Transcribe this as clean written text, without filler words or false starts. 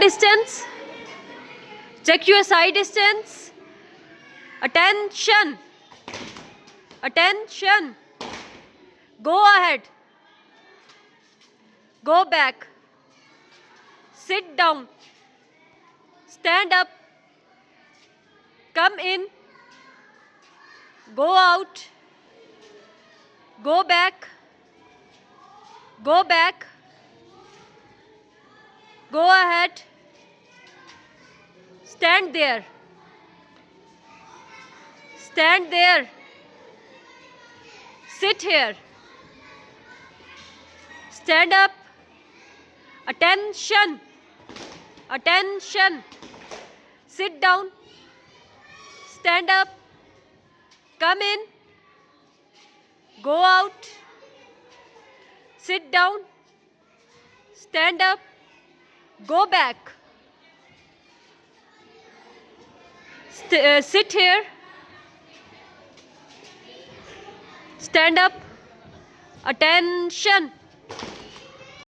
distance. Check your side distance. Attention. Attention. Go ahead. Go back. Sit down. Stand up. Come in. Go out. Go back. Go back. Go ahead. Stand there. Stand there. Sit here. Stand up. Attention. Attention. Sit down. Stand up. Come in. Go out. Sit down. Stand up. Go back. Sit here. Stand up. Attention.